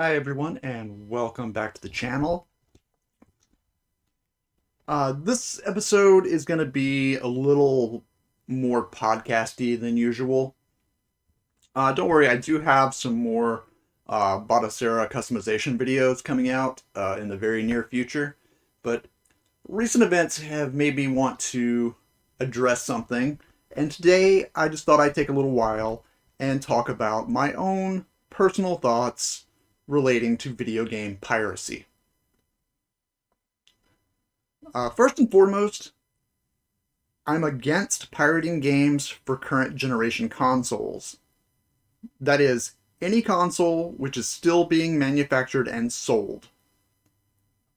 Hi everyone, and welcome back to the channel. This episode is going to be a little more podcasty than usual. Don't worry, I do have some more Botacera customization videos coming out in the very near future, but recent events have made me want to address something, and today I just thought I'd take a little while and talk about my own personal thoughts relating to video game piracy. First and foremost, I'm against pirating games for current generation consoles. That is, any console which is still being manufactured and sold.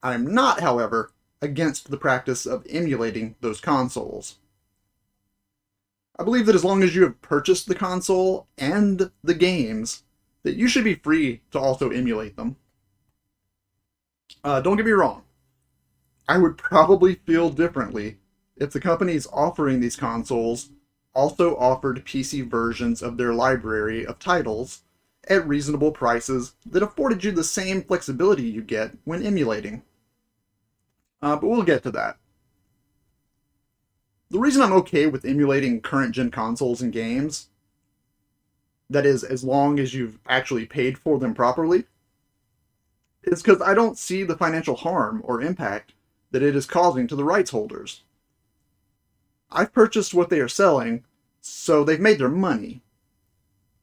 I'm not, however, against the practice of emulating those consoles. I believe that as long as you have purchased the console and the games, that you should be free to also emulate them. Don't get me wrong. I would probably feel differently if the companies offering these consoles also offered PC versions of their library of titles at reasonable prices that afforded you the same flexibility you get when emulating. But we'll get to that. The reason I'm okay with emulating current gen consoles and games, that is, as long as you've actually paid for them properly, is because I don't see the financial harm or impact that it is causing to the rights holders. I've purchased what they are selling, so they've made their money.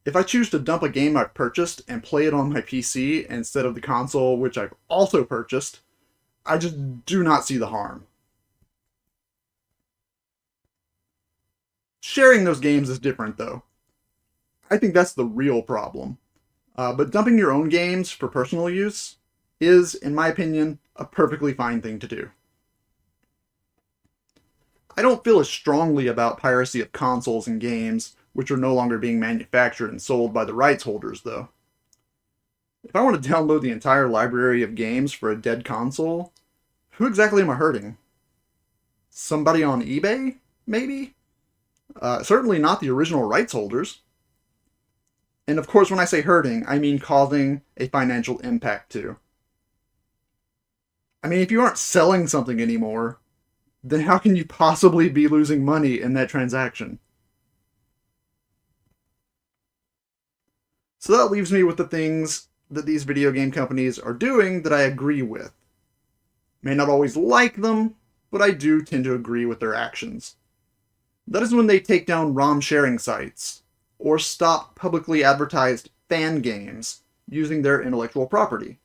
If I choose to dump a game I've purchased and play it on my PC instead of the console which I've also purchased, I just do not see the harm. Sharing those games is different, though. I think that's the real problem. But dumping your own games for personal use is, in my opinion, a perfectly fine thing to do. I don't feel as strongly about piracy of consoles and games which are no longer being manufactured and sold by the rights holders, though. If I want to download the entire library of games for a dead console, who exactly am I hurting? Somebody on eBay, maybe? Certainly not the original rights holders. And of course, when I say hurting, I mean causing a financial impact too. I mean, if you aren't selling something anymore, then how can you possibly be losing money in that transaction? So that leaves me with the things that these video game companies are doing that I agree with. May not always like them, but I do tend to agree with their actions. That is when they take down ROM sharing sites, or stop publicly advertised fan games using their intellectual property.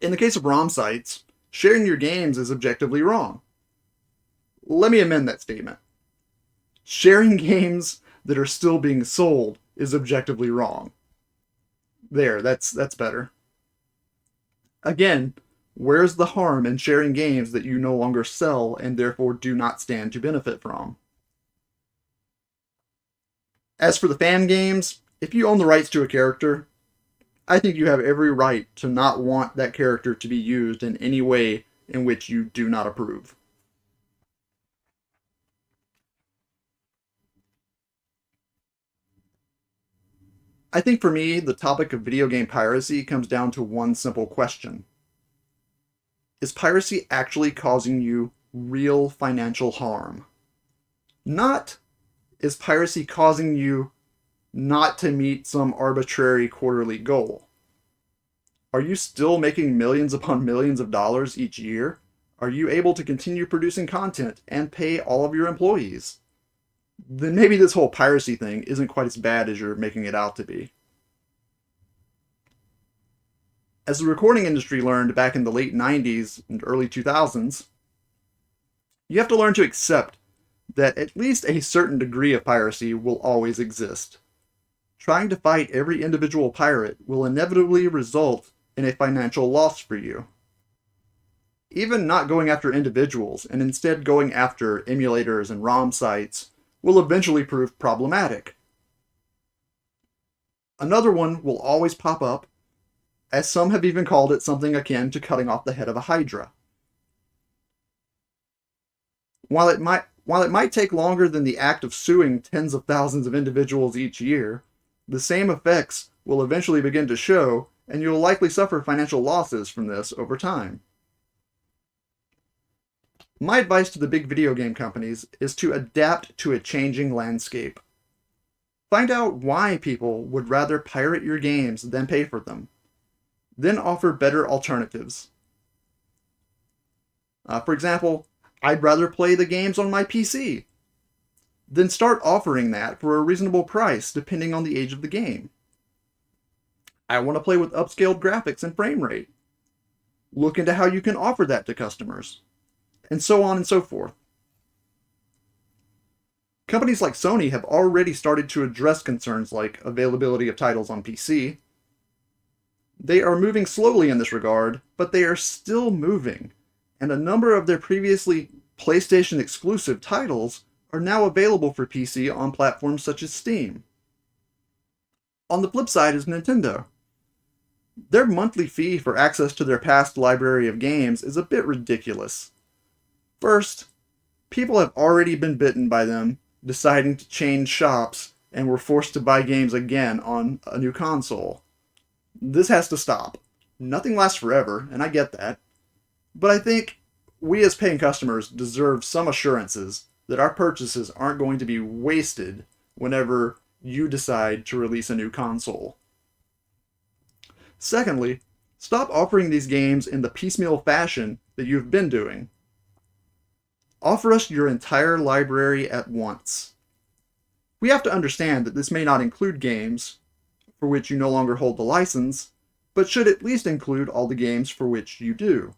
In the case of ROM sites, sharing your games is objectively wrong. Let me amend that statement. Sharing games that are still being sold is objectively wrong. There, that's better. Again, where's the harm in sharing games that you no longer sell and therefore do not stand to benefit from? As for the fan games, if you own the rights to a character, I think you have every right to not want that character to be used in any way in which you do not approve. I think for me, the topic of video game piracy comes down to one simple question. Is piracy actually causing you real financial harm? Not, is piracy causing you not to meet some arbitrary quarterly goal? Are you still making millions upon millions of dollars each year? Are you able to continue producing content and pay all of your employees? Then maybe this whole piracy thing isn't quite as bad as you're making it out to be. As the recording industry learned back in the late 90s and early 2000s, you have to learn to accept that at least a certain degree of piracy will always exist. Trying to fight every individual pirate will inevitably result in a financial loss for you. Even not going after individuals and instead going after emulators and ROM sites will eventually prove problematic. Another one will always pop up, as some have even called it something akin to cutting off the head of a hydra. While it might take longer than the act of suing tens of thousands of individuals each year, the same effects will eventually begin to show and you'll likely suffer financial losses from this over time. My advice to the big video game companies is to adapt to a changing landscape. Find out why people would rather pirate your games than pay for them. Then offer better alternatives. For example, I'd rather play the games on my PC. Then start offering that for a reasonable price depending on the age of the game. I want to play with upscaled graphics and frame rate. Look into how you can offer that to customers. And so on and so forth. Companies like Sony have already started to address concerns like availability of titles on PC. They are moving slowly in this regard, but they are still moving, and a number of their previously PlayStation exclusive titles are now available for PC on platforms such as Steam. On the flip side is Nintendo. Their monthly fee for access to their past library of games is a bit ridiculous. First, people have already been bitten by them deciding to change shops and were forced to buy games again on a new console. This has to stop. Nothing lasts forever, and I get that. But I think we as paying customers deserve some assurances that our purchases aren't going to be wasted whenever you decide to release a new console. Secondly, stop offering these games in the piecemeal fashion that you've been doing. Offer us your entire library at once. We have to understand that this may not include games for which you no longer hold the license, but should at least include all the games for which you do.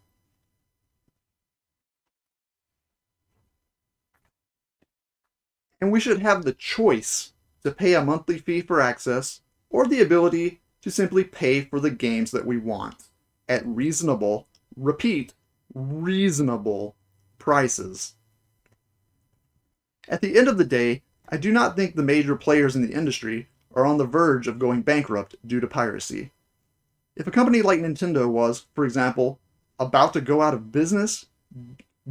And we should have the choice to pay a monthly fee for access or the ability to simply pay for the games that we want at reasonable, repeat, reasonable prices. At the end of the day, I do not think the major players in the industry are on the verge of going bankrupt due to piracy. If a company like Nintendo was, for example, about to go out of business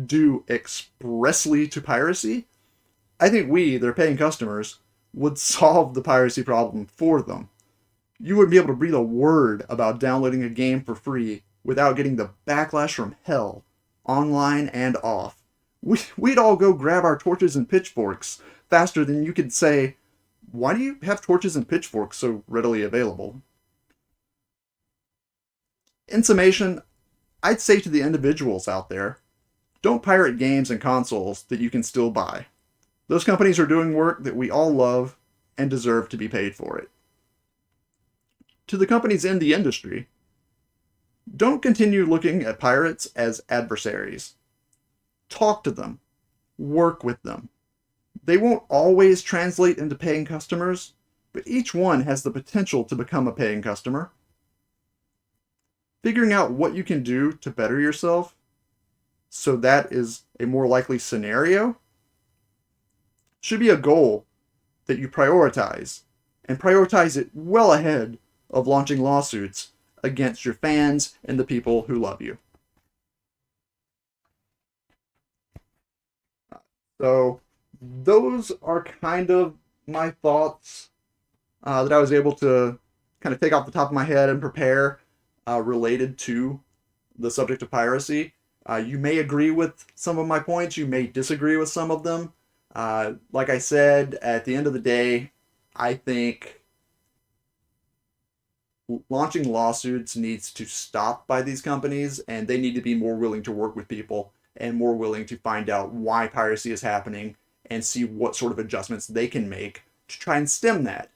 due expressly to piracy, I think we, their paying customers, would solve the piracy problem for them. You wouldn't be able to breathe a word about downloading a game for free without getting the backlash from hell, online and off. We'd all go grab our torches and pitchforks faster than you could say, "Why do you have torches and pitchforks so readily available?" In summation, I'd say to the individuals out there, don't pirate games and consoles that you can still buy. Those companies are doing work that we all love and deserve to be paid for it. To the companies in the industry, don't continue looking at pirates as adversaries. Talk to them. Work with them. They won't always translate into paying customers, but each one has the potential to become a paying customer. Figuring out what you can do to better yourself, so that is a more likely scenario, should be a goal that you prioritize, and prioritize it well ahead of launching lawsuits against your fans and the people who love you. So those are kind of my thoughts that I was able to kind of take off the top of my head and prepare related to the subject of piracy. You may agree with some of my points, you may disagree with some of them. Like I said, at the end of the day, I think launching lawsuits needs to stop by these companies, and they need to be more willing to work with people and more willing to find out why piracy is happening and see what sort of adjustments they can make to try and stem that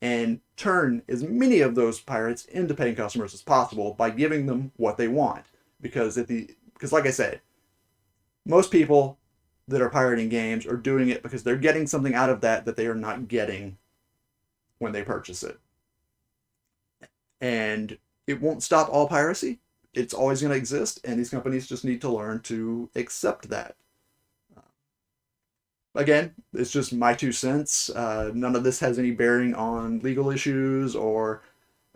and turn as many of those pirates into paying customers as possible by giving them what they want. Because like I said, most people that are pirating games are doing it because they're getting something out of that they are not getting when they purchase it. And it won't stop all piracy. It's always going to exist, and these companies just need to learn to accept that. Again, it's just my 2 cents. None of this has any bearing on legal issues or,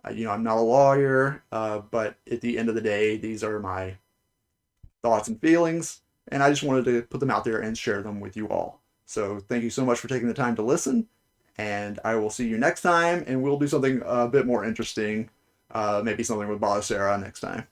I'm not a lawyer, but at the end of the day, these are my thoughts and feelings, and I just wanted to put them out there and share them with you all. So thank you so much for taking the time to listen, and I will see you next time, and we'll do something a bit more interesting Maybe something with Balisera next time.